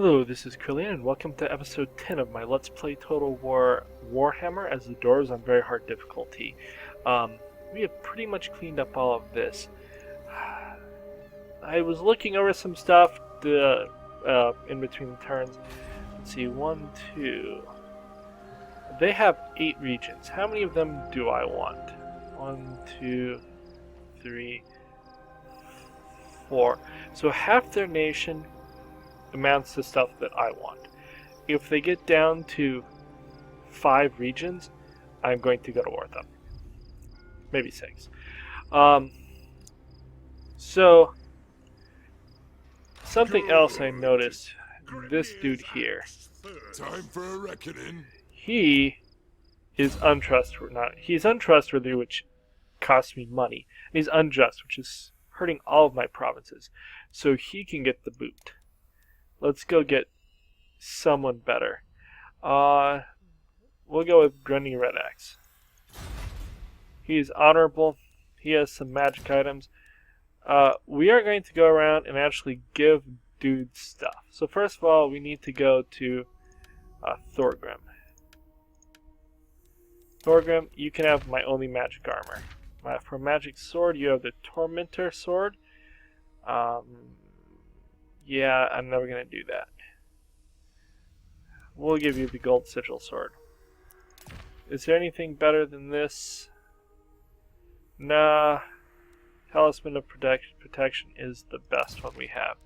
Hello, this is Krillian, and welcome to episode 10 of my Let's Play Total War Warhammer as the Dwarves on very hard difficulty. We have pretty much cleaned up all of this. I was looking over some stuff in between the turns. Let's see, 1, 2... They have 8 regions. How many of them do I want? 1, 2, 3, 4. So half their nation amounts to stuff that I want. If they get down to 5 regions, I'm going to go to war with them. Maybe 6. So, something else I noticed. This dude here. Time for a reckoning. He is untrustworthy. He's untrustworthy, which costs me money. And he's unjust, which is hurting all of my provinces. So he can get the boot. Let's go get someone better. We'll go with Grundy Red Axe. He's honorable. He has some magic items. We are going to go around and actually give dudes stuff. So first of all, we need to go to Thorgrim. Thorgrim, you can have my only magic armor. For magic sword, you have the Tormentor sword. Yeah, I'm never going to do that. We'll give you the gold sigil sword. Is there anything better than this? Nah. Talisman of Protection is the best one we have.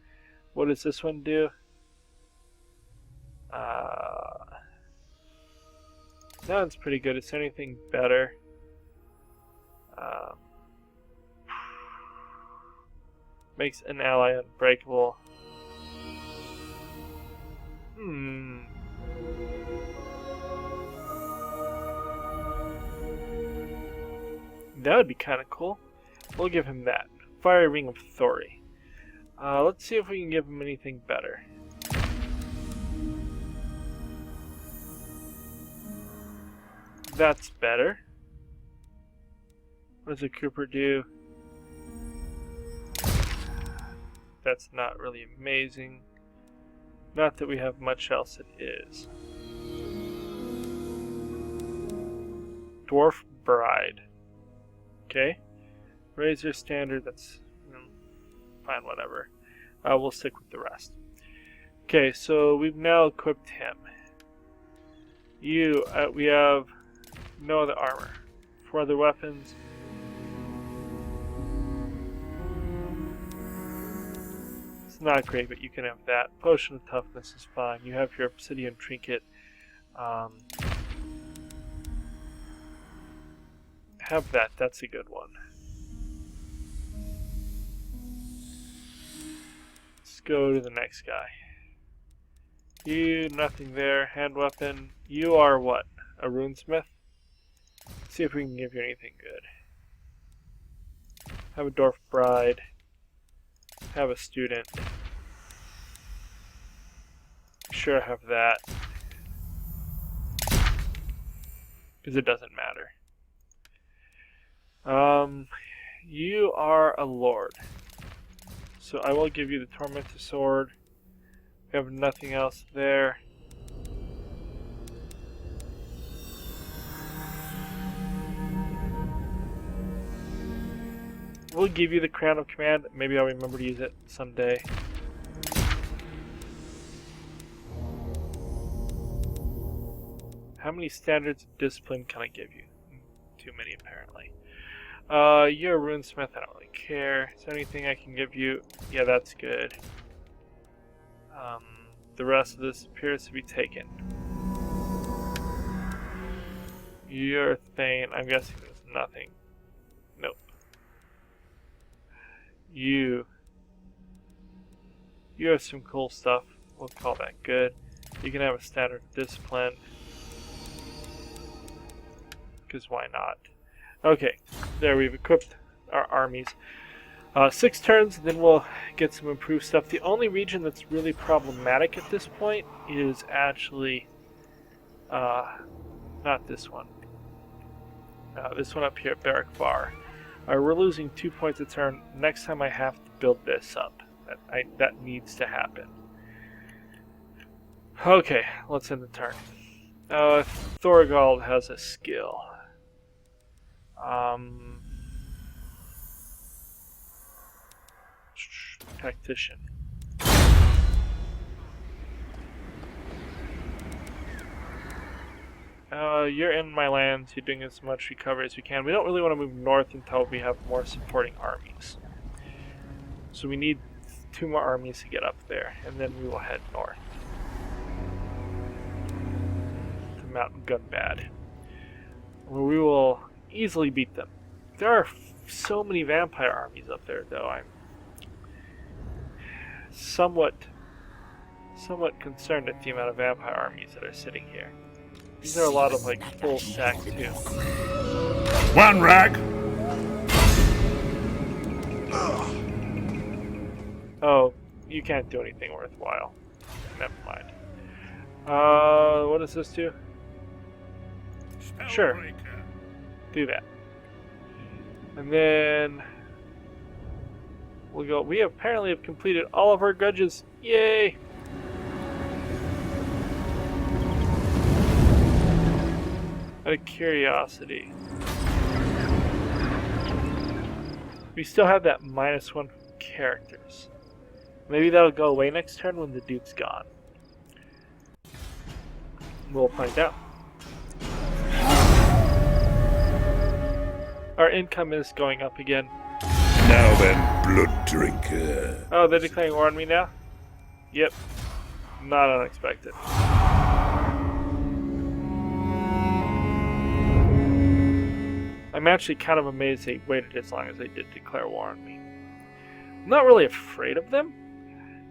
What does this one do? That one's pretty good. Is there anything better? Makes an ally unbreakable. That would be kind of cool. We'll give him that. Fiery Ring of Thori. Let's see if we can give him anything better. That's better. What does a Cooper do? That's not really amazing. Not that we have much else it is. Dwarf Bride. Okay. Raise your standard, that's fine, whatever. We'll stick with the rest. Okay, so we've now equipped him. We have no other armor. 4 other weapons. It's not great, but you can have that. Potion of Toughness is fine. You have your Obsidian Trinket. Have that. That's a good one. Let's go to the next guy. You, nothing there. Hand weapon. You are what? A runesmith? Let's see if we can give you anything good. Have a Dwarf Bride. Have a student. Sure, have that. Because it doesn't matter. You are a lord. So I will give you the Tormentor sword. We have nothing else there. We'll give you the Crown of Command. Maybe I'll remember to use it someday. How many standards of discipline can I give you? Too many, apparently. You're a runesmith. I don't really care. Is there anything I can give you? Yeah, that's good. The rest of this appears to be taken. You're a Thane. I'm guessing there's nothing. Nope. You have some cool stuff. We'll call that good. You can have a standard of discipline. Because why not? Okay, there, we've equipped our armies. 6 turns, then we'll get some improved stuff. The only region that's really problematic at this point is actually not this one. This one up here at Barrack Bar. We're losing 2 points a turn. Next time I have to build this up. That needs to happen. Okay, let's end the turn. Thorgold has a skill. Tactician. You're in my lands. You're doing as much recovery as we can. We don't really want to move north until we have more supporting armies. So we need 2 more armies to get up there, and then we will head north to Mount Gunbad, where we will easily beat them. There are so many vampire armies up there, though. I'm somewhat concerned at the amount of vampire armies that are sitting here. These are a lot of like full stack too. One rag. Oh, you can't do anything worthwhile. Never mind. What does this do? Sure. Do that. And then we'll go. We apparently have completed all of our grudges. Yay! Out of curiosity, we still have that -1 characters. Maybe that'll go away next turn when the dude's gone. We'll find out. Our income is going up again. Now then, blood drinker. Oh, they're declaring war on me now? Yep. Not unexpected. I'm actually kind of amazed they waited as long as they did declare war on me. I'm not really afraid of them.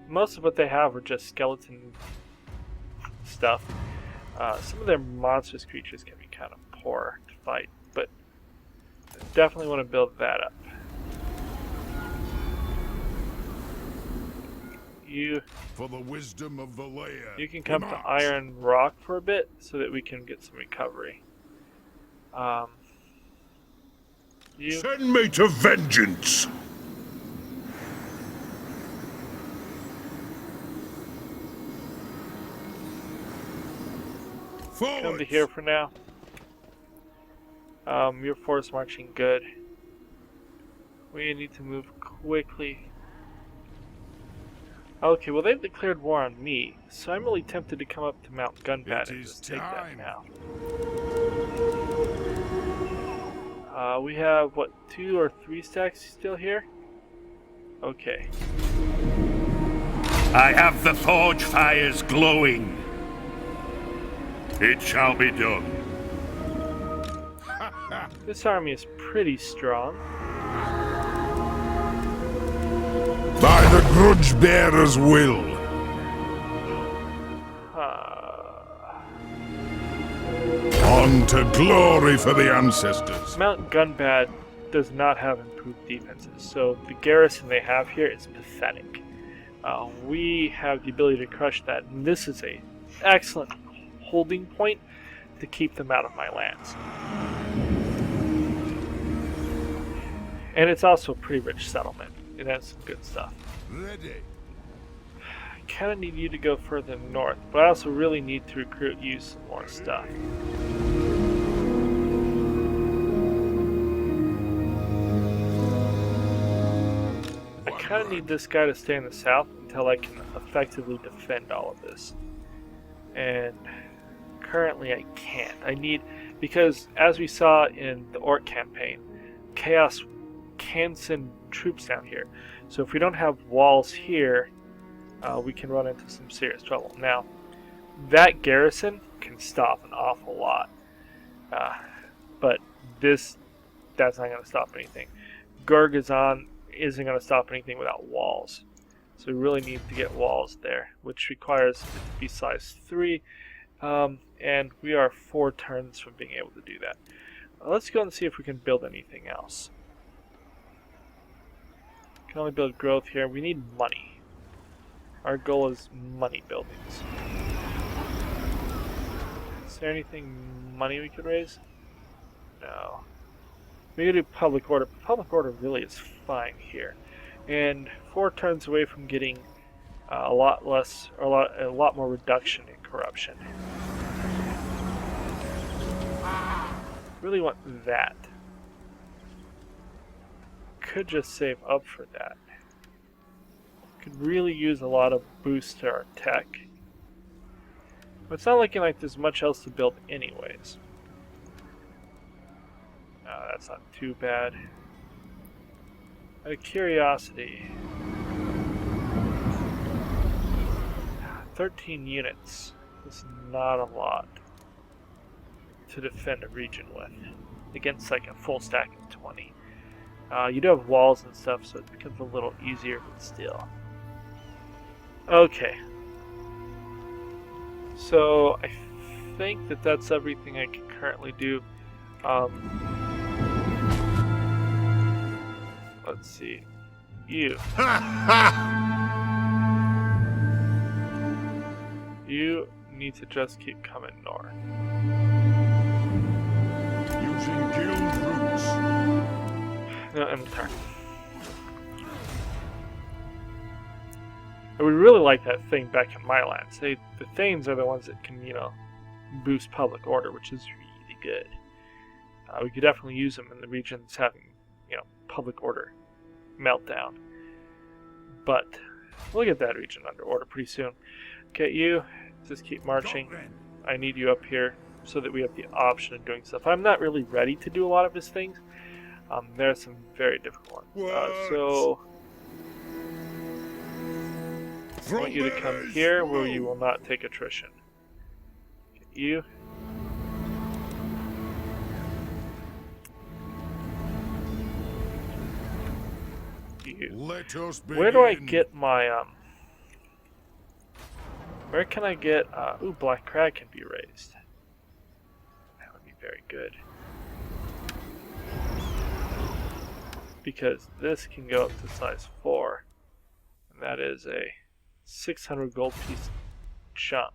Most of what they have are just skeleton stuff. Some of their monstrous creatures can be kind of poor to fight, but I definitely want to build that up. You For the wisdom of the layer. You can come to Iron Rock for a bit so that we can get some recovery. Send me to vengeance. Forward. Come to here for now. Your force marching good. We need to move quickly. Okay, well they've declared war on me, so I'm really tempted to come up to Mount Gunpad and just take that now. We have, what, 2 or 3 stacks still here? Okay. I have the forge fires glowing. It shall be done. This army is pretty strong. By the grudge bearer's will. On to glory for the ancestors. Mount Gunbad does not have improved defenses, so the garrison they have here is pathetic. We have the ability to crush that, and this is an excellent holding point to keep them out of my lands. And it's also a pretty rich settlement. It has some good stuff. Ready. I kind of need you to go further north, but I also really need to recruit you some more stuff. I kind of need this guy to stay in the south until I can effectively defend all of this. And currently I can't. I need, because as we saw in the Orc campaign, Chaos can send troops down here. So if we don't have walls here, we can run into some serious trouble. Now, that garrison can stop an awful lot. But that's not going to stop anything. Gargazon isn't going to stop anything without walls. So we really need to get walls there, which requires it to be size 3. And we are 4 turns from being able to do that. Let's go and see if we can build anything else. Can only build growth here. We need money. Our goal is money buildings. Is there anything money we could raise? No. We could do public order. Public order really is fine here. And 4 turns away from getting a lot less, or a lot more reduction in corruption. Really want that. Could just save up for that. Could really use a lot of boost to our tech. But it's not looking like there's much else to build anyways. That's not too bad. Out of curiosity, 13 units is not a lot to defend a region with against like a full stack of 20. You do have walls and stuff, so it becomes a little easier, but still. Okay. So I think that that's everything I can currently do. Let's see. You. You need to just keep coming north. Using guild routes. No, end of turn. I would really like that thing back in my lands. The Thanes are the ones that can, you know, boost public order, which is really good. We could definitely use them in the regions having, you know, public order meltdown. But we'll get that region under order pretty soon. Okay, you just keep marching. I need you up here so that we have the option of doing stuff. I'm not really ready to do a lot of his things. There are some very difficult ones. So I want you to come here where you will not take attrition. Okay, you. Let us begin. Where do I get my where can I get ooh, Black Crag can be raised. That would be very good. Because this can go up to size 4. And that is a 600 gold piece jump.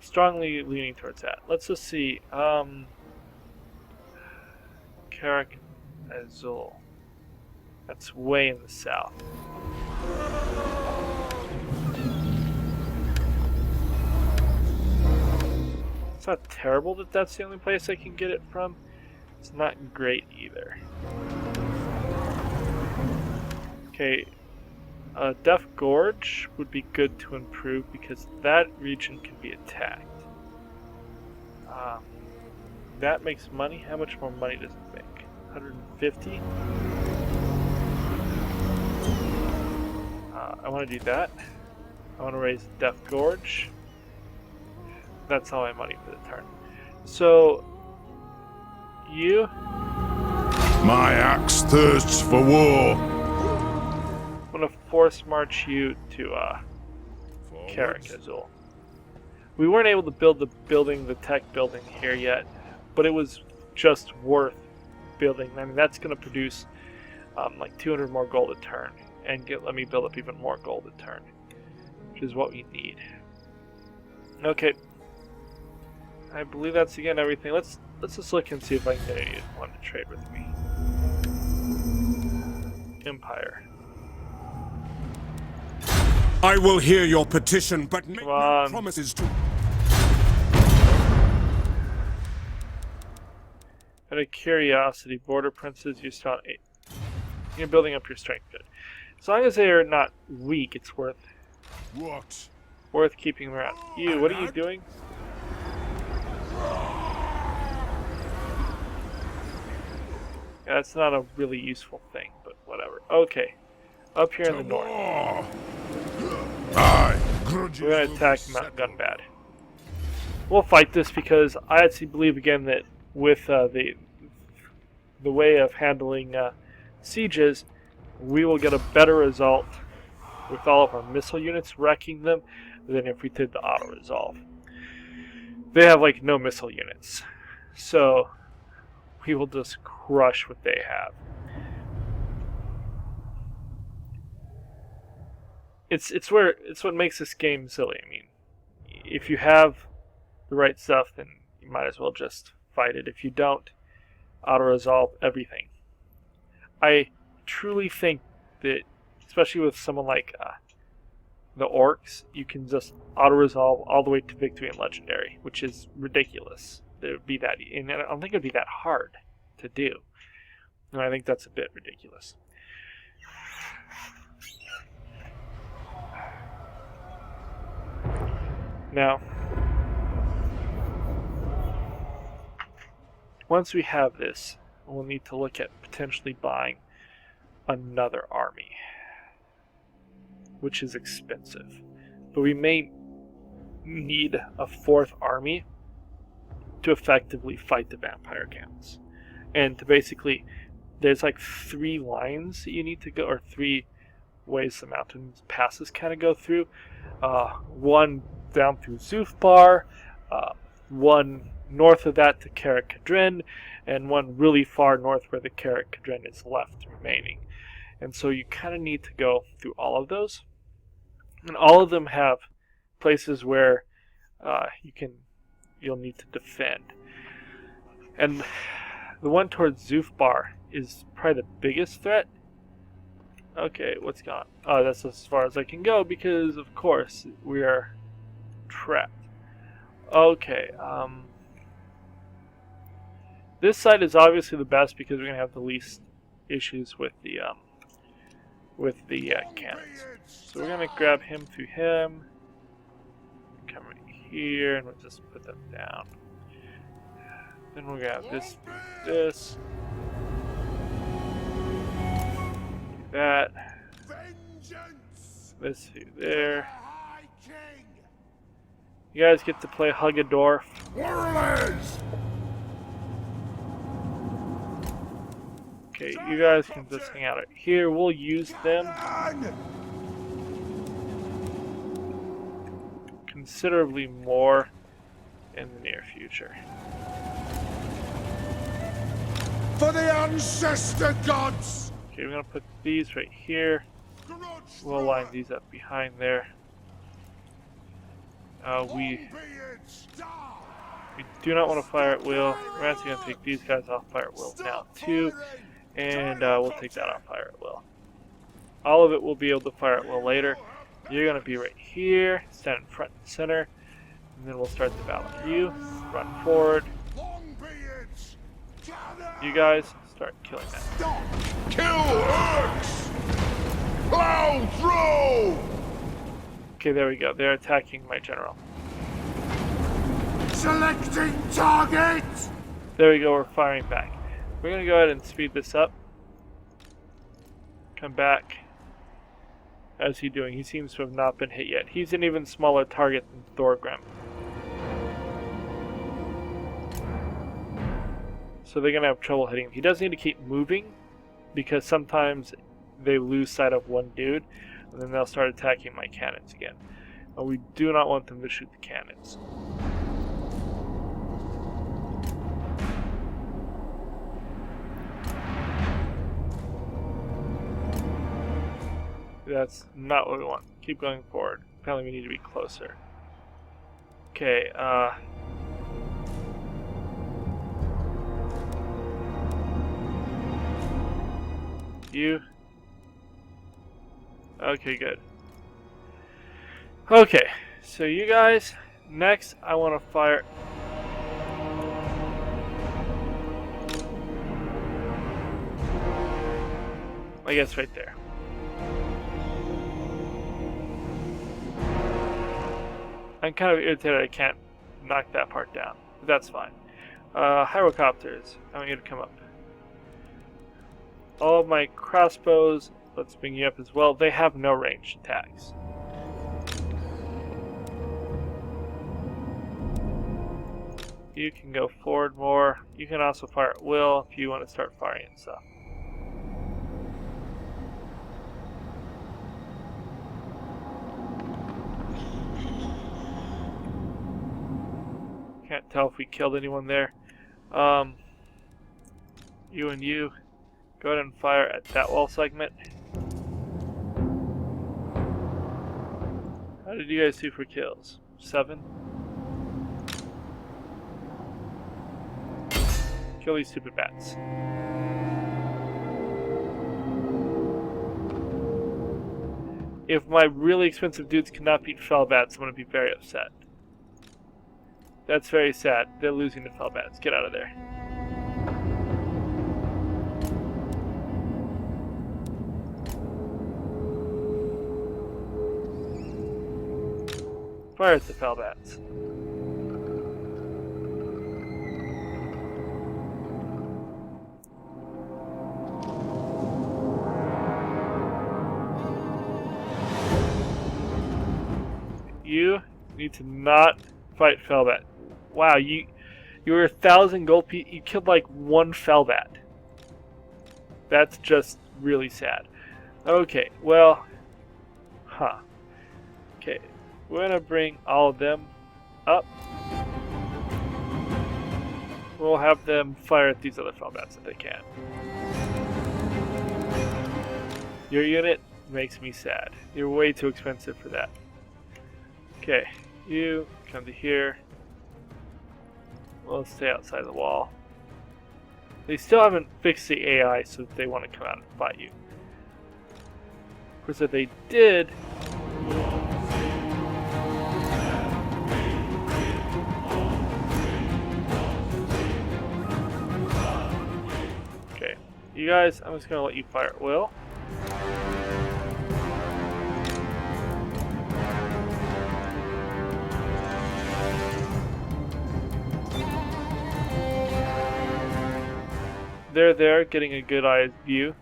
Strongly leaning towards that. Let's just see. Karak Azul. That's way in the south. It's not terrible that that's the only place I can get it from. It's not great either. Okay, Death Gorge would be good to improve because that region can be attacked. That makes money. How much more money does it make? 150? I want to do that. I want to raise Death Gorge. That's all my money for the turn. So, you? My axe thirsts for war. I'm going to force march you to Karak Azul. We weren't able to build the tech building here yet, but it was just worth building. I mean, that's going to produce like 200 more gold a turn, and let me build up even more gold a turn, which is what we need. Okay, I believe that's again everything. Let's just look and see if I can get anyone to trade with me. Empire. I will hear your petition, but make Come no on. promises to. Out of curiosity, border princes, you're still on 8. You're building up your strength, good. As long as they are not weak, it's worth keeping them around. You, what are you doing? Yeah, that's not a really useful thing, but whatever. Okay, up here in the north. We're going to attack Mount Gunbad. We'll fight this because I actually believe again that with the way of handling sieges, we will get a better result with all of our missile units wrecking them than if we did the auto-resolve. They have like no missile units, so we will just crush what they have. It's what makes this game silly. I mean, if you have the right stuff, then you might as well just fight it. If you don't, auto-resolve everything. I truly think that, especially with someone like the orcs, you can just auto-resolve all the way to victory and legendary, which is ridiculous. It would be that, and I don't think it would be that hard to do. And I think that's a bit ridiculous. Now, once we have this, we'll need to look at potentially buying another army, which is expensive. But we may need a fourth army to effectively fight the vampire camps. And to basically, there's like 3 lines that you need to go, or 3 ways the mountain passes kind of go through. One down through Zufbar, one north of that to Karak Kadrin, and one really far north where the Karak Kadrin is left remaining. And so you kind of need to go through all of those. And all of them have places where you'll need to defend. And the one towards Zufbar is probably the biggest threat. Okay, what's gone? Oh, that's as far as I can go because, of course, we are trapped. Okay, this side is obviously the best because we're going to have the least issues with the cannons. So we're going to grab him through him. Come right here, and we'll just put them down. Then we're going to have this through this. Do that. This through there. You guys get to play Hug a Dwarf. Okay, you guys can just hang out right here. We'll use them considerably more in the near future. For the ancestor gods! Okay, we're going to put these right here. We'll line these up behind there. We do not want to fire at will. We're actually going to take these guys off fire at will now too. And we'll take that off fire at will. All of it will be able to fire at will later. You're going to be right here, stand in front and center, and then we'll start the battle. You run forward. You guys start killing that. Kill Urks! Plow through! Okay, there we go. They're attacking my general. Selecting target! There we go. We're firing back. We're going to go ahead and speed this up. Come back. How's he doing? He seems to have not been hit yet. He's an even smaller target than Thorgrim. So they're going to have trouble hitting him. He does need to keep moving because sometimes they lose sight of one dude and then they'll start attacking my cannons again. But we do not want them to shoot the cannons. That's not what we want. Keep going forward. Apparently we need to be closer. Okay, you. Okay, good. Okay, so you guys, next I want to fire. I guess right there. I'm kind of irritated I can't knock that part down, but that's fine. Hyrocopters, I want you to come up. All of my crossbows, let's bring you up as well. They have no ranged attacks. You can go forward more. You can also fire at will if you want to start firing and stuff. Can't tell if we killed anyone there. You and you, go ahead and fire at that wall segment. How did you guys do for kills? 7? Kill these stupid bats. if my really expensive dudes cannot beat Felbats, I'm going to be very upset. That's very sad. They're losing to Felbats. Get out of there. Fire at the Felbats. You need to not fight Felbat. Wow, you were 1,000 gold piece. You killed like one Felbat. That's just really sad. Okay, well, okay, we're gonna bring all of them up. We'll have them fire at these other Felbats if they can. Your unit makes me sad. You're way too expensive for that. Okay, you come to here. We'll stay outside the wall. They still haven't fixed the AI so that they want to come out and fight you. Of course, if they did... Okay, you guys, I'm just going to let you fire at will. They're there, getting a good eye view.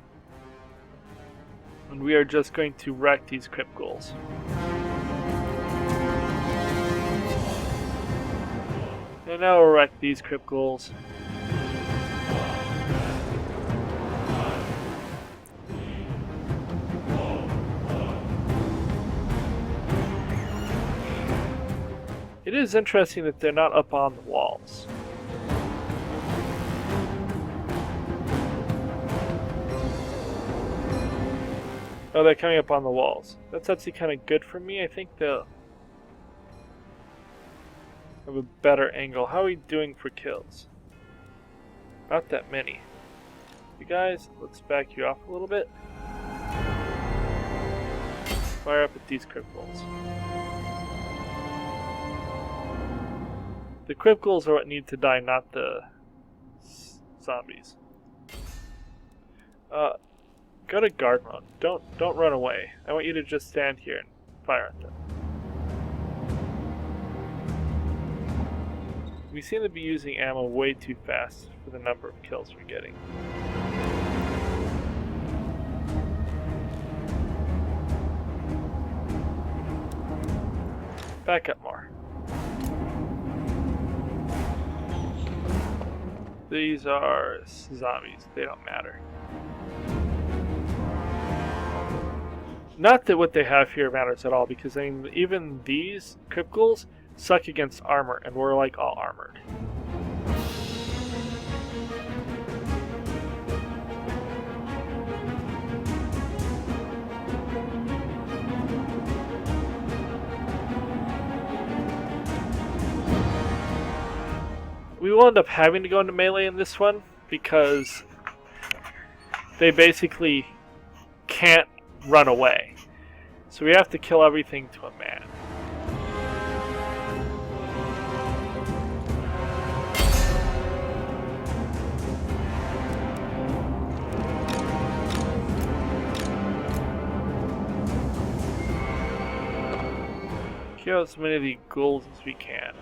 And we are just going to wreck these crypt ghouls. And now we'll wreck these crypt ghouls. It is interesting that they're not up on the walls. Oh, they're coming up on the walls. That's actually kind of good for me. I think they'll have a better angle. How are we doing for kills? Not that many. You guys, let's back you off a little bit. Fire up at these crypt ghouls. The crypt ghouls are what need to die, not the zombies. Go to guard mode. Don't run away. I want you to just stand here and fire at them. We seem to be using ammo way too fast for the number of kills we're getting. Back up more. These are zombies. They don't matter. Not that what they have here matters at all, because I mean, even these crypt ghouls suck against armor, and we're like all armored. We will end up having to go into melee in this one, because they basically can't run away. So we have to kill everything to a man. Kill as many of the ghouls as we can.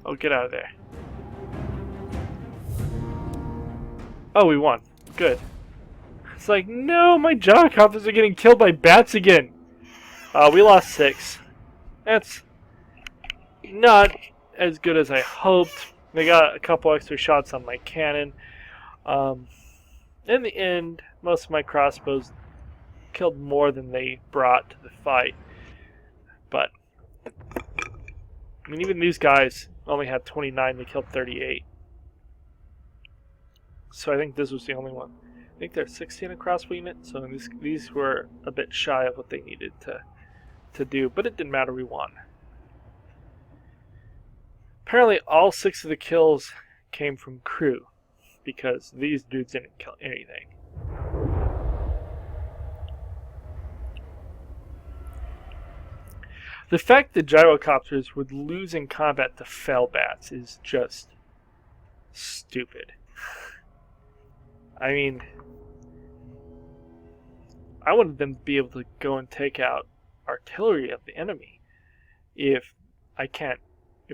Oh, get out of there. Oh, we won. Good. It's like, no, my Javacoppers are getting killed by bats again. We lost 6. That's not as good as I hoped. They got a couple extra shots on my cannon. In the end, most of my crossbows killed more than they brought to the fight. But, I mean, even these guys only had 29, they killed 38. So I think this was the only one. I think there's 16 a crossbow unit, so these were a bit shy of what they needed to do, but it didn't matter, we won. Apparently all 6 of the kills came from crew, because these dudes didn't kill anything. The fact that gyrocopters would lose in combat to fell bats is just stupid. I mean, I wanted them to be able to go and take out artillery of the enemy. If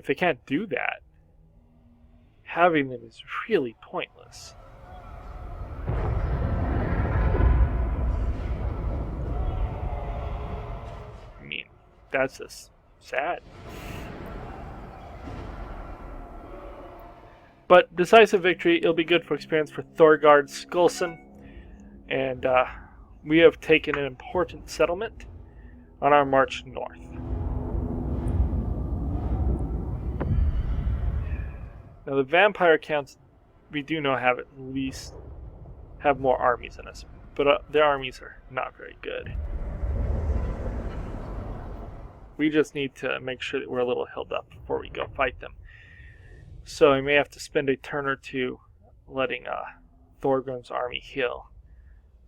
they can't do that, having them is really pointless. I mean, that's just sad. But decisive victory, it'll be good for experience for Thorgard Skulson, and we have taken an important settlement on our march north. Now the vampire counts, we do know have more armies than us, but their armies are not very good. We just need to make sure that we're a little held up before we go fight them. So I may have to spend a turn or two letting Thorgrim's army heal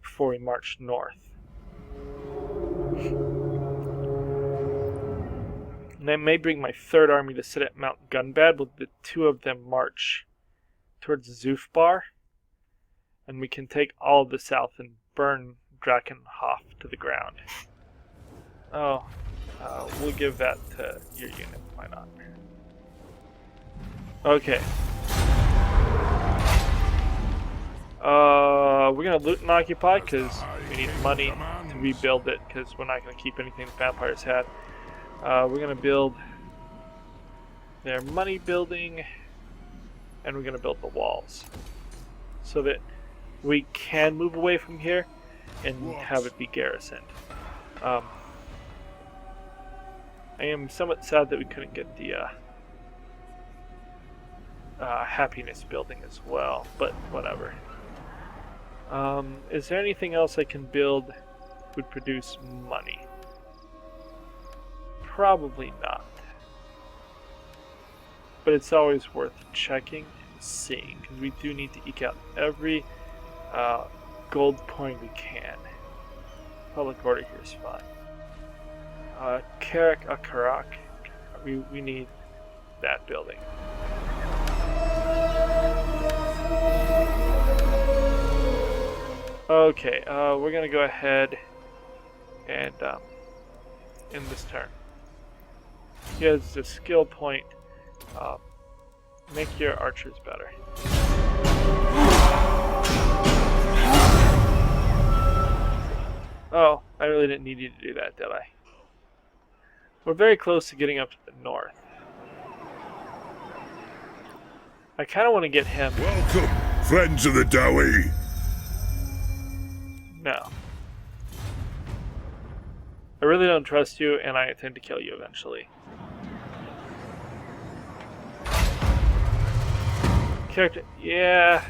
before we march north. And I may bring my 3rd army to sit at Mount Gunbad, with the 2 of them march towards Zufbar, and we can take all of the south and burn Drakenhof to the ground. Oh, we'll give that to your unit. Why not? Okay. We're gonna loot and occupy because we need money to rebuild it, because we're not gonna keep anything the vampires had. We're gonna build their money building, and we're gonna build the walls so that we can move away from here and have it be garrisoned. I am somewhat sad that we couldn't get the happiness building as well, but whatever. Is there anything else I can build that would produce money? Probably not. But it's always worth checking and seeing, because we do need to eke out every gold coin we can. Public order here is fine. Karak Akarak, we need that building. Okay, we're gonna go ahead and end this turn. Here's the skill point. Make your archers better. Oh, I really didn't need you to do that, did I? We're very close to getting up to the north. I kind of want to get him. Welcome, friends of the Dowie. No. I really don't trust you, and I intend to kill you eventually. Character, yeah.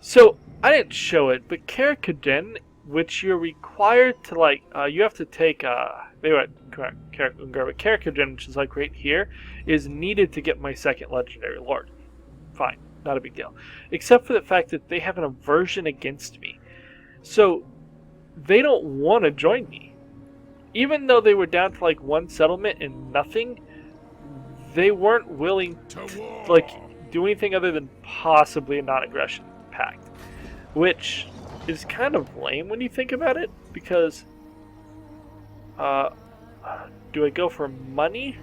So, I didn't show it, but Karakuden, which you're required to, like, you have to take, they were correct, Karakuden, which is, like, right here, is needed to get my 2nd Legendary Lord. Fine, not a big deal. Except for the fact that they have an aversion against me. So, they don't want to join me. Even though they were down to, like, 1 settlement and nothing, they weren't willing to, like, do anything other than possibly a non-aggression pact. Which is kind of lame when you think about it, because do I go for money?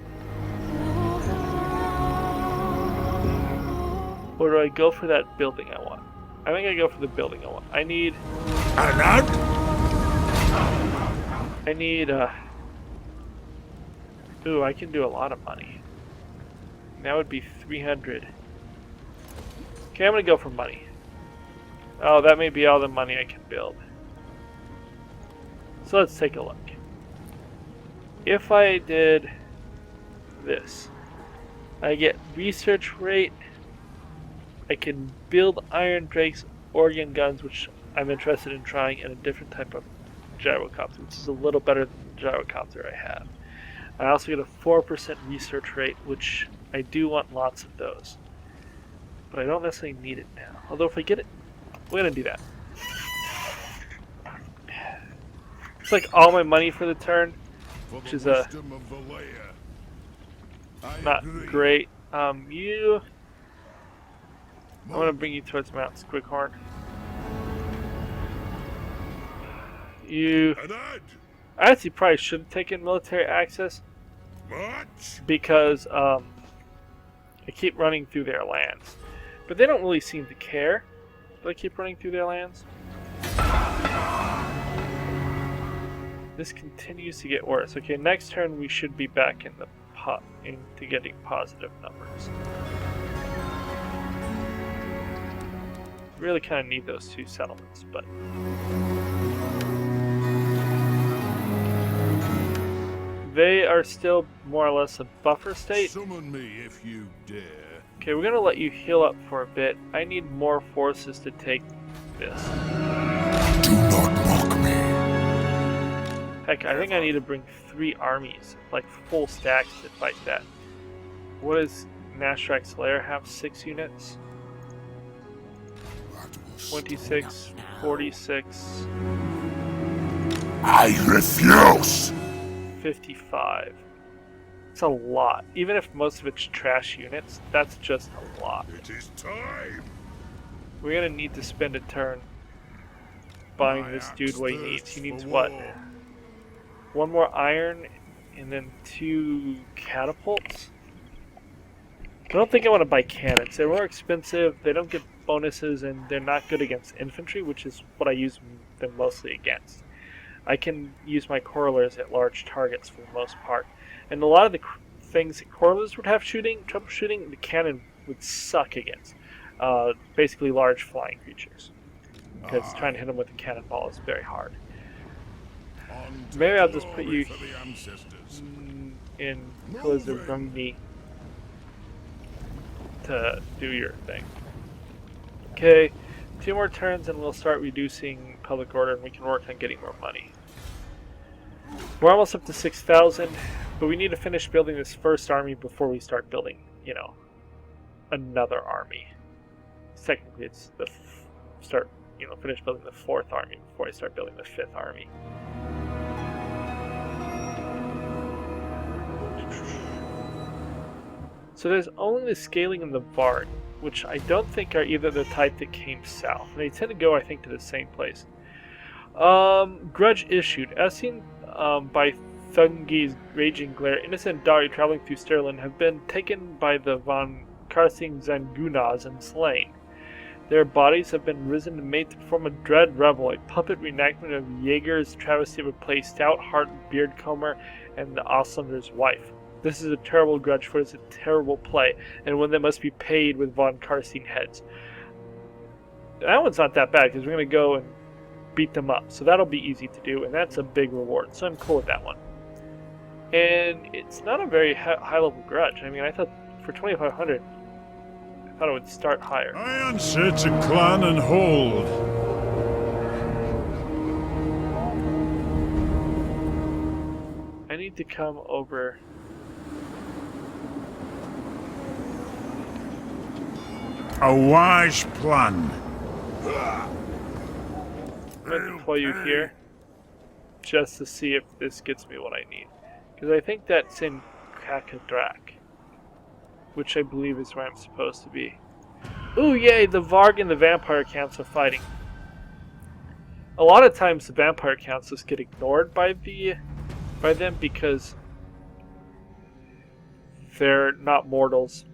Or do I go for that building I want? I think I go for the building I want. I need... Ooh, I can do a lot of money. That would be 300. Okay, I'm gonna go for money. Oh, that may be all the money I can build. So let's take a look. If I did this, I get research rate. I can build Iron Drakes, Organ guns, which I'm interested in trying, and a different type of gyrocopter, which is a little better than the gyrocopter I have. I also get a 4% research rate, which I do want lots of those. But I don't necessarily need it now. Although if I get it, we're going to do that. It's like all my money for the turn, which is not great. I'm going to bring you towards Mount Squighorn. I actually probably should have taken military access because I keep running through their lands. But they don't really seem to care that I keep running through their lands. This continues to get worse. Okay, next turn we should be back in the into getting positive numbers. Really kind of need those 2 settlements, but they are still more or less a buffer state. Summon me if you dare. Okay, we're gonna let you heal up for a bit. I need more forces to take this. Do not mock me. Heck, I think I need to bring 3 armies, like full stacks, to fight that. What does Nashrak's Lair have? 6 units? 26, 46. I refuse. 55. It's a lot. Even if most of it's trash units, that's just a lot. It is time. We're gonna need to spend a turn buying this dude what he needs. He needs what? 1 more iron and then 2 catapults? I don't think I want to buy cannons. They're more expensive, they don't get bonuses, and they're not good against infantry, which is what I use them mostly against. I can use my correlers at large targets for the most part. And a lot of the things that correlers would have troubleshooting, the cannon would suck against. Basically large flying creatures. Because trying to hit them with a cannonball is very hard. Maybe I'll just put you in Pillars of Rumney to do your thing. Okay, 2 more turns and we'll start reducing public order and we can work on getting more money. We're almost up to 6,000, but we need to finish building this first army before we start building, you know, another army. Technically, it's the finish building the 4th army before I start building the 5th army. So there's only the scaling and the Vard, which I don't think are either the type that came south. They tend to go, I think, to the same place. Grudge issued. As seen by Thungi's raging glare, innocent Dari traveling through Sterlin have been taken by the von Karsing Zangunas and slain. Their bodies have been risen and made to perform a dread revel, a puppet reenactment of Jaeger's travesty of a play Stout Heart Beardcomber and the Oslander's wife. This is a terrible grudge, for it's a terrible play, and one that must be paid with von Karsing heads. That one's not that bad, because we're going to go and beat them up, so that'll be easy to do, and that's a big reward, so I'm cool with that one. And it's not a very high-level grudge. I mean, I thought for 2,500, I thought it would start higher. I answer to clan and hold. I need to come over. A wise plan. I'm going to deploy you here just to see if this gets me what I need. Because I think that's in Kakadrak, which I believe is where I'm supposed to be. Ooh, yay! The Varg and the Vampire Counts are fighting. A lot of times the Vampire Counts just get ignored by them because they're not mortals.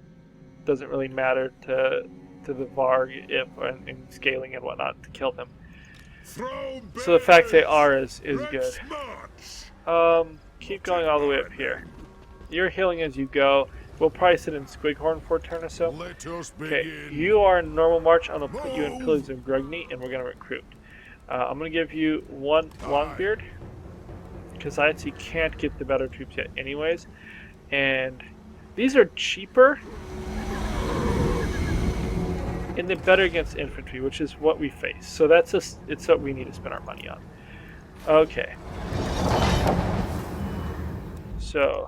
Doesn't really matter to the Varg in scaling and whatnot to kill them. So the fact they are is good. Keep going all the way up here. You're healing as you go. We'll probably sit in Squighorn for a turn or so. Okay, you are in normal march. I'm gonna put you in Pillars of Grugni, and we're gonna recruit. I'm gonna give you 1 Longbeard because I actually can't get the better troops yet, anyways. And these are cheaper. And they're better against infantry, which is what we face. So it's what we need to spend our money on. Okay. So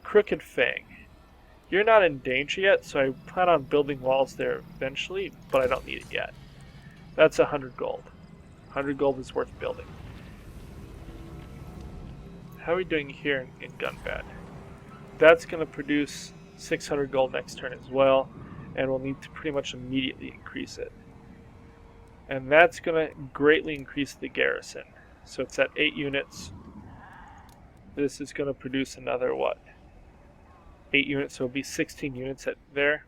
Crooked Fang. You're not in danger yet, so I plan on building walls there eventually, but I don't need it yet. That's 100 gold. 100 gold is worth building. How are we doing here in Gunbad? That's going to produce 600 gold next turn as well, and we'll need to pretty much immediately increase it. And that's going to greatly increase the garrison. So it's at 8 units. This is going to produce another, what? 8 units, so it'll be 16 units at there,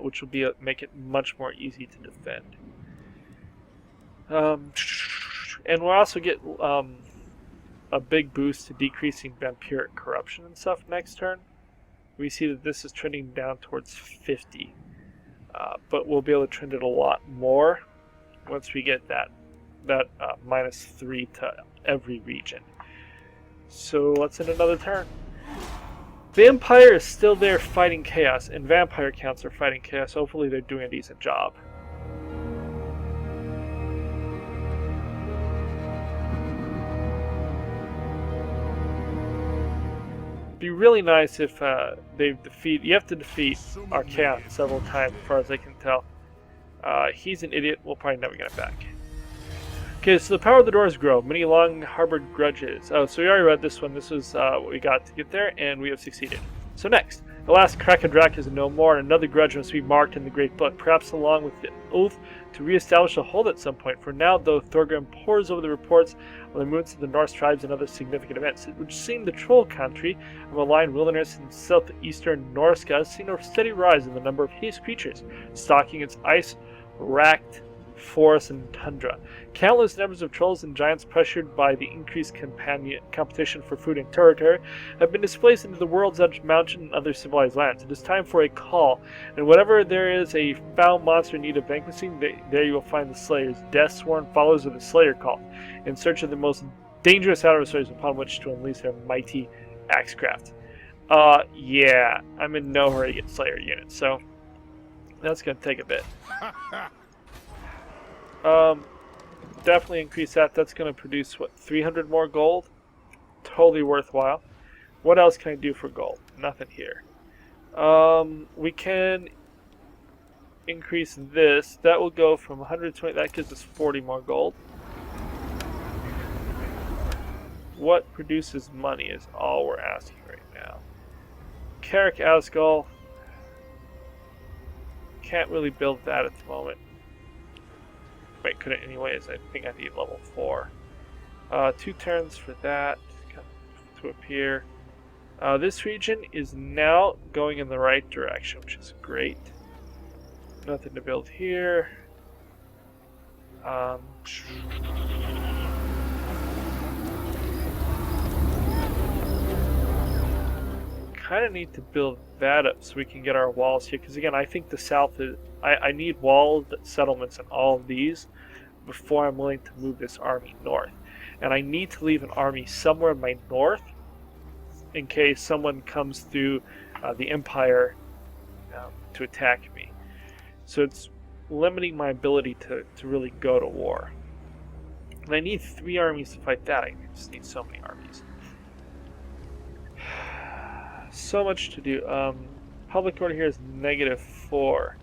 which will be make it much more easy to defend. And we'll also get a big boost to decreasing vampiric corruption and stuff next turn. We see that this is trending down towards 50, but we'll be able to trend it a lot more once we get that -3 to every region. So let's end another turn. The Empire is still there fighting chaos, and vampire counts are fighting chaos. Hopefully they're doing a decent job. Be really nice if they defeat. You have to defeat our count several times, as far as I can tell. He's an idiot. We'll probably never get it back. Okay, so the power of the Dwarves grow. Many long harbored grudges. Oh, so we already read this one. This was what we got to get there, and we have succeeded. So next, the last Krakadrak is no more, and another grudge must be marked in the Great Book, perhaps along with the oath to re-establish a hold at some point. For now, though, Thorgrim pores over the reports of the movements of the Norse tribes and other significant events. It would seem the Troll country of a malign wilderness in southeastern Norska has seen a steady rise in the number of haste creatures, stalking its ice-racked forests and tundra. Countless numbers of trolls and giants, pressured by the increased competition for food and territory, have been displaced into the world's edge mountain and other civilized lands. It is time for a call, and whenever there is a foul monster in need of vanquishing, there you will find the Slayers, death-sworn followers of the Slayer cult, in search of the most dangerous adversaries upon which to unleash their mighty axecraft. Yeah, I'm in no hurry to get Slayer units, so that's going to take a bit. Definitely increase that. That's going to produce, what, 300 more gold? Totally worthwhile. What else can I do for gold? Nothing here. We can increase this. That will go from 120, that gives us 40 more gold. What produces money is all we're asking right now. Carrick Asgol. Can't really build that at the moment. Wait, couldn't anyways. I think I need level 4. 2 turns for that to appear. This region is now going in the right direction, which is great. Nothing to build here. Kind of need to build that up so we can get our walls here, because again, I think the south is... I need walled settlements in all of these before I'm willing to move this army north. And I need to leave an army somewhere in my north in case someone comes through the Empire to attack me. So it's limiting my ability to really go to war. And I need 3 armies to fight that. I just need so many armies. So much to do. Public order here is -4.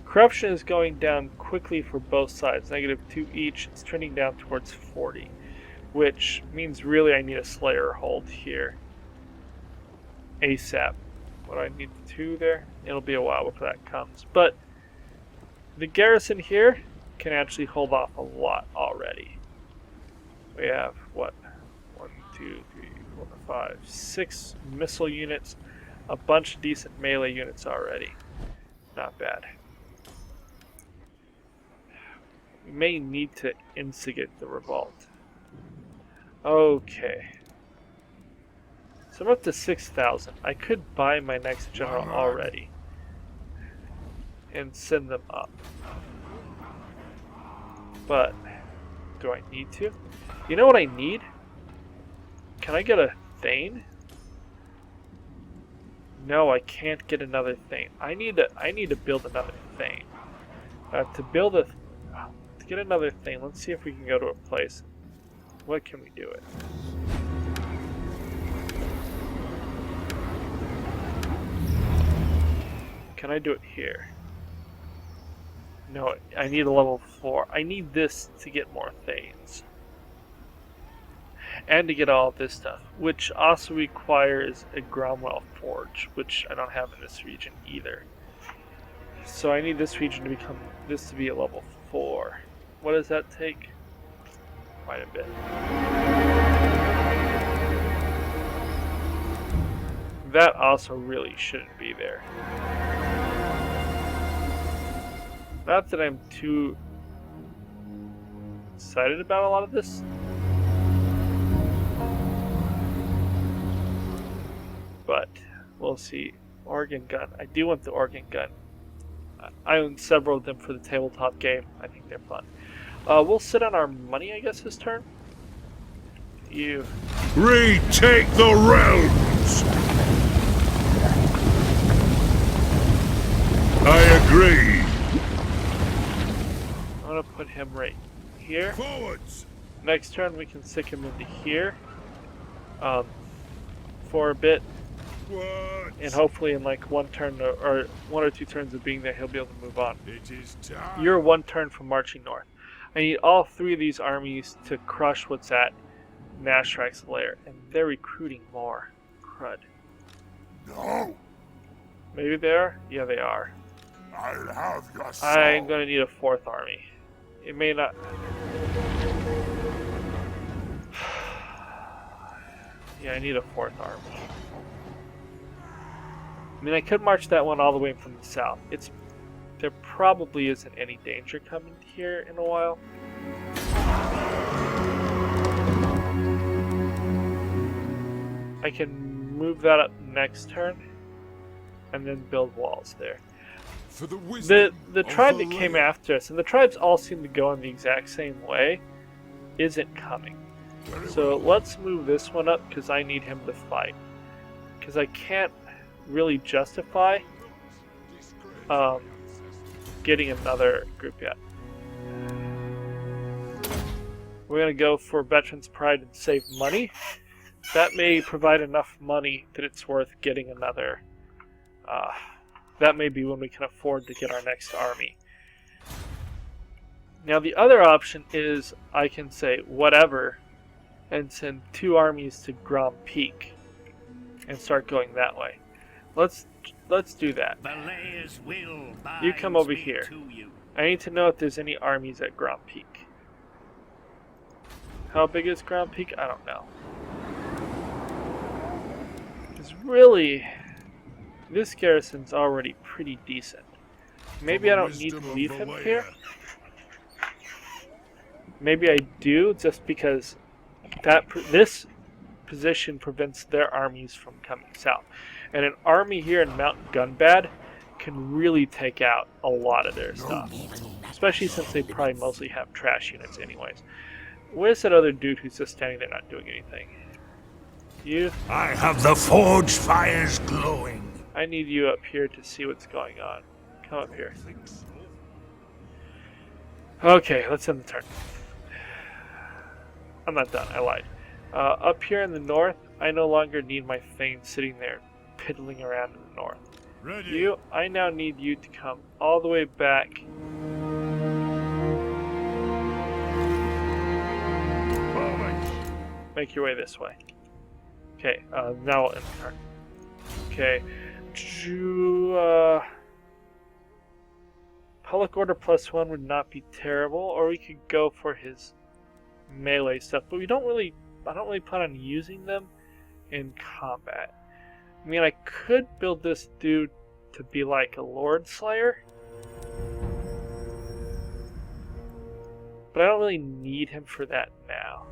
Corruption is going down quickly for both sides. -2 each. It's trending down towards 40. Which means really I need a Slayer hold here. ASAP. What do I need? 2 there? It'll be a while before that comes. But the garrison here can actually hold off a lot already. We have, what? 1, 2, 3, 4, 5, 6 missile units. A bunch of decent melee units already. Not bad. We may need to instigate the revolt. Okay. So I'm up to 6,000. I could buy my next general already. And send them up. But, do I need to? You know what I need? Can I get a Thane? No, I can't get another Thane. I need to build another Thane. To get another Thane, let's see if we can go to a place. What can we do it? Can I do it here? No, I need a level 4. I need this to get more Thanes. And to get all of this stuff, which also requires a Gromwell Forge, which I don't have in this region either. So I need this region to become this to be a level 4. What does that take? Quite a bit. That also really shouldn't be there. Not that I'm too excited about a lot of this. But we'll see. Organ gun. I do want the organ gun. I own several of them for the tabletop game. I think they're fun. We'll sit on our money, I guess, this turn. You. Retake the realms! I agree. I'm gonna put him right here. Forwards! Next turn we can stick him into here. For a bit. What? And hopefully in like one turn or 1 or 2 turns of being there, he'll be able to move on. It is time. You're 1 turn from marching north. I need all 3 of these armies to crush what's at Nashrak's lair, and they're recruiting more. Crud. No! Maybe they are? Yeah, they are. I'll have your soul. I'm gonna need a 4th army. It may not... Yeah, I need a 4th army. I mean, I could march that one all the way from the south. There probably isn't any danger coming here in a while. I can move that up next turn and then build walls there. For the wisdom The tribe that came after us, and the tribes all seem to go in the exact same way, isn't coming. So let's move this one up because I need him to fight. Because I can't really justify getting another group yet. We're going to go for Veterans Pride and save money. That may provide enough money that it's worth getting another. That may be when we can afford to get our next army. Now the other option is I can say whatever and send 2 armies to Grom Peak and start going that way. Let's do that. You come over here. I need to know if there's any armies at Grom Peak. How big is Grom Peak? I don't know. Because really, this garrison's already pretty decent. Maybe I don't need to leave him here. Maybe I do, just because this position prevents their armies from coming south. And an army here in Mount Gunbad can really take out a lot of their stuff. Especially since they probably mostly have trash units anyways. Where's that other dude who's just standing there not doing anything? You? I have the forge fires glowing. I need you up here to see what's going on. Come up here. Okay, let's end the turn. I'm not done, I lied. Up here in the north, I no longer need my Thane sitting there piddling around in the north. Ready. I now need you to come all the way back. Make your way this way. Okay, now we'll end the turn. Okay. Public Order +1 would not be terrible, or we could go for his melee stuff, but I don't really plan on using them in combat. I mean, I could build this dude to be like a Lord Slayer, but I don't really need him for that now.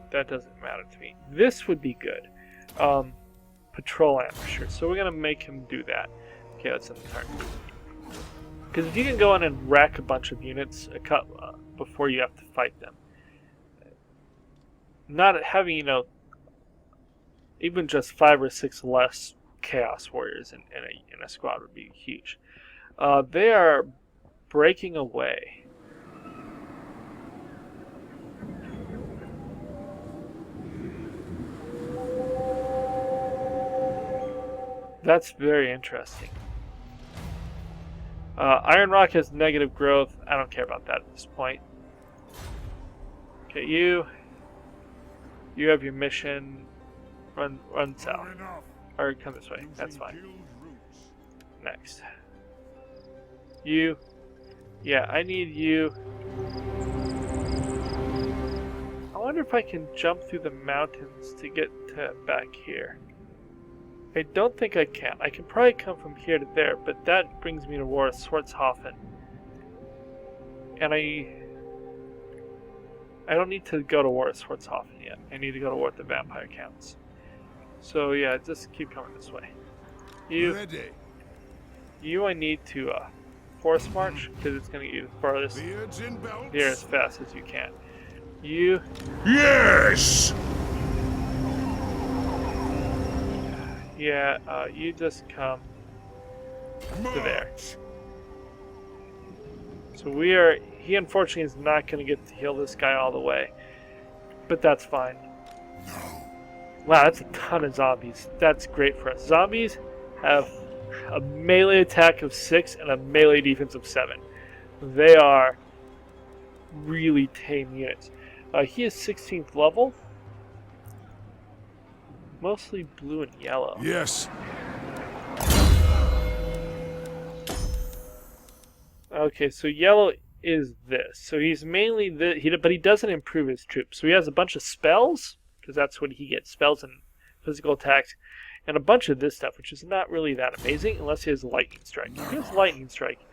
That doesn't matter to me. This would be good. Patrol ambusher. So we're going to make him do that. Okay, let's end the turn. Because if you can go in and rack a bunch of units before you have to fight them. Not having, even just 5 or 6 less Chaos Warriors in a squad would be huge. They are breaking away. That's very interesting. Iron Rock has negative growth. I don't care about that at this point. Okay, you have your mission. Run south. Or come this way. That's fine. Next. You. Yeah, I need you. I wonder if I can jump through the mountains to get to back here. I don't think I can. I can probably come from here to there, but that brings me to War Swartzhofen. And I don't need to go to War Swartzhofen yet. I need to go to War with the Vampire Counts. So yeah, just keep coming this way. You I need to force march, because it's going to get you the farthest here as fast as you can. You... Yes! Yeah, you just come to there. So we are... He unfortunately is not going to get to heal this guy all the way. But that's fine. Wow, that's a ton of zombies. That's great for us. Zombies have a melee attack of 6 and a melee defense of 7. They are really tame units. He is 16th level. Mostly blue and yellow. Yes. Okay, so yellow is this. So he's mainly but he doesn't improve his troops. So he has a bunch of spells, because that's what he gets, spells and physical attacks, and a bunch of this stuff, which is not really that amazing unless he has lightning strike. If he has lightning strike,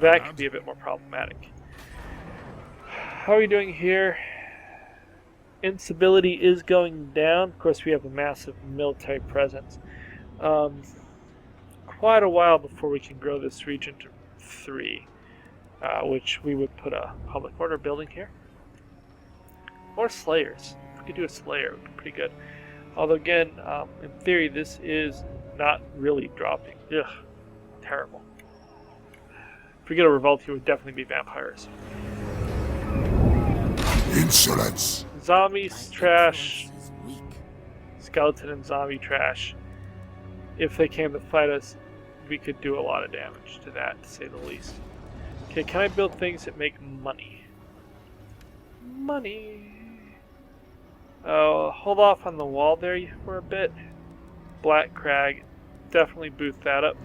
that could be a bit more problematic. How are we doing here? Instability is going down. Of course, we have a massive military presence. Quite a while before we can grow this region to 3, which we would put a public order building here. Or Slayers. If we could do a Slayer, it would be pretty good. Although again, in theory, this is not really dropping. Ugh, terrible. If we get a revolt, here would definitely be vampires. Insolence. Zombies, trash. Skeleton and zombie trash. If they came to fight us, we could do a lot of damage to that, to say the least. Okay, can I build things that make money? Money. Hold off on the wall there for a bit. Black Crag. Definitely boost that up.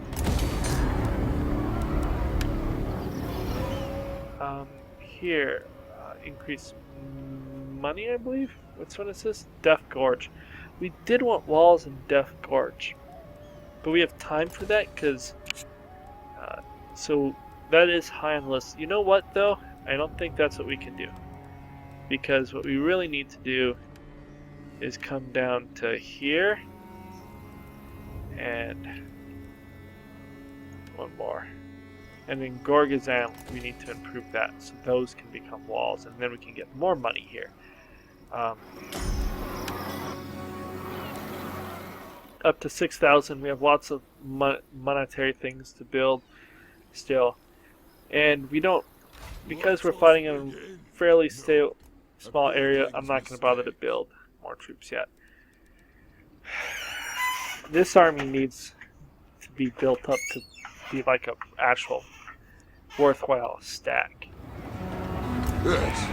Here. Increase money, I believe? Which one is this? Death Gorge. We did want walls in Death Gorge. But we have time for that, because... so, that is high on the list. You know what, though? I don't think that's what we can do. Because what we really need to do is come down to here. And... one more. And in Gorgazan, we need to improve that, so those can become walls, and then we can get more money here. Up to 6,000, we have lots of monetary things to build still. And we don't, because we're fighting in a fairly small area, I'm not going to bother to build more troops yet. This army needs to be built up to be like an actual worthwhile stack. Yes.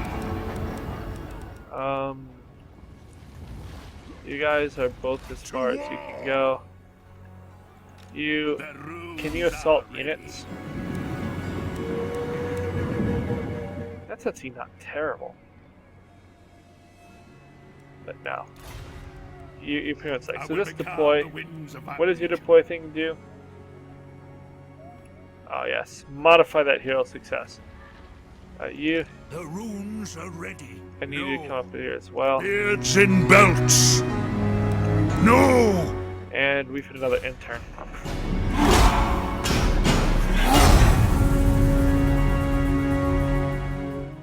You guys are both as far as you can go. Can you assault units? That's actually not terrible. But no. You pretty much like, so just deploy. What does your deploy thing do? Oh yes, modify that hero success. The runes are ready. I need you to come up here as well. Beards in belts. No. And we've hit another intern.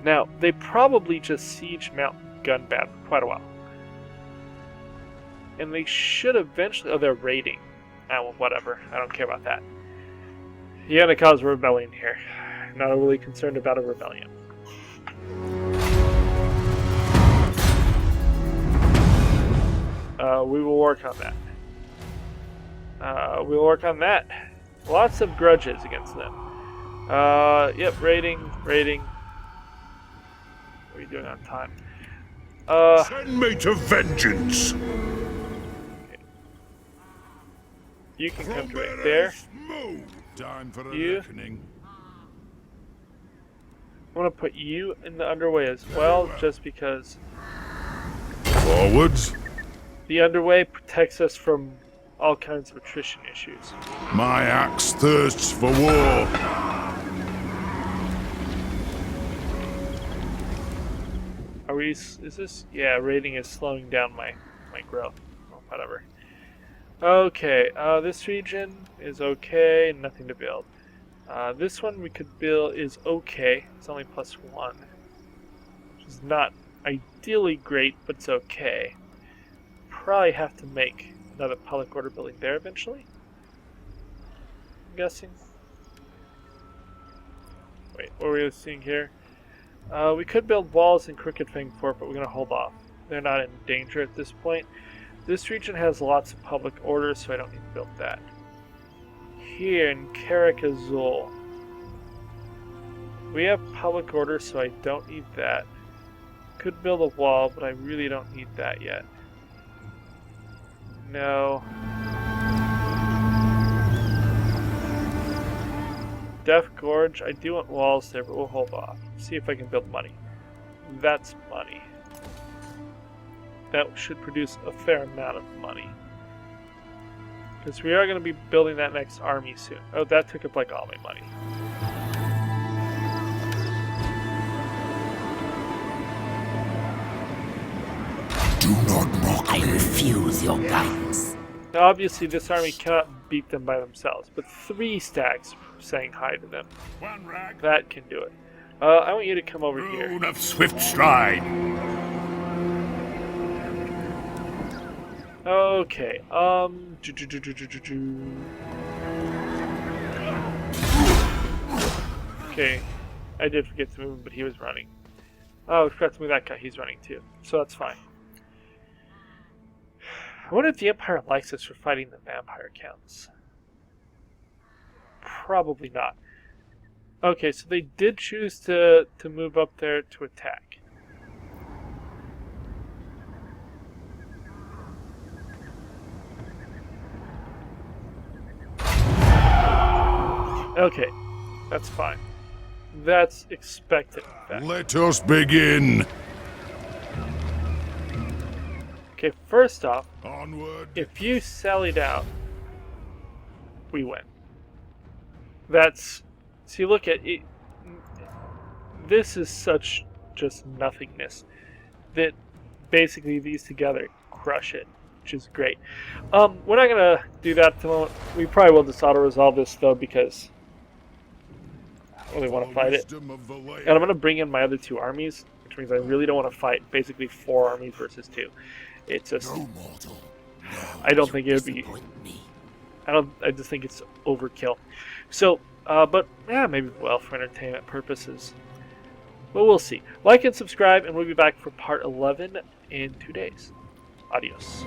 Now they probably just siege Mount Gunbad for quite a while, and they should eventually. Oh, they're raiding. Well, whatever. I don't care about that. You're gonna cause a rebellion here. Not really concerned about a rebellion. We will work on that. We'll work on that. Lots of grudges against them. Yep, rating. What are you doing on time? Send me to vengeance. You can come to right there. Time for a You. reckoning. I want to put you in the underway as well, just because Forwards. the underway protects us from all kinds of attrition issues. My axe thirsts for war. Are we? Is this? Yeah, rating is slowing down my growth. Well, whatever. Okay, this region is okay. Nothing to build. This one we could build is okay. It's only +1, which is not ideally great, but it's okay. Probably have to make another public order building there eventually. I'm guessing. Wait, what were we seeing here? We could build walls in Crooked Fang Fort, but we're going to hold off. They're not in danger at this point. This region has lots of public orders, so I don't need to build that. Here in Karakazul, we have public orders, so I don't need that. Could build a wall, but I really don't need that yet. No. Death Gorge, I do want walls there, but we'll hold off. See if I can build money. That's money. That should produce a fair amount of money. Because we are going to be building that next army soon. Oh, that took up like all my money. Do not mock me. I refuse your guidance. Now, obviously, this army cannot beat them by themselves, but 3 stacks saying hi to them. One rag. That can do it. I want you to come over here. Rune of swift stride. Okay, Okay, I did forget to move him, but he was running. Oh, I forgot to move that guy, he's running too. So that's fine. I wonder if the Empire likes us for fighting the vampire counts. Probably not. Okay, so they did choose to move up there to attack. Okay, that's fine. That's expected, in fact. Let us begin. Okay, first off, Onward. if you sallied out, we win. That's... See, look at it. This is such just nothingness that basically these together crush it, which is great. We're not going to do that at the moment. We probably will just auto-resolve this, though, because I don't really want to fight it. And I'm going to bring in my other 2 armies, which means I really don't want to fight basically 4 armies versus 2. It's just... No mortal. No, I don't think it would be... disappoint me. I just think it's overkill. So, but, yeah, maybe, well, for entertainment purposes. But we'll see. Like and subscribe, and we'll be back for part 11 in 2 days. Adios.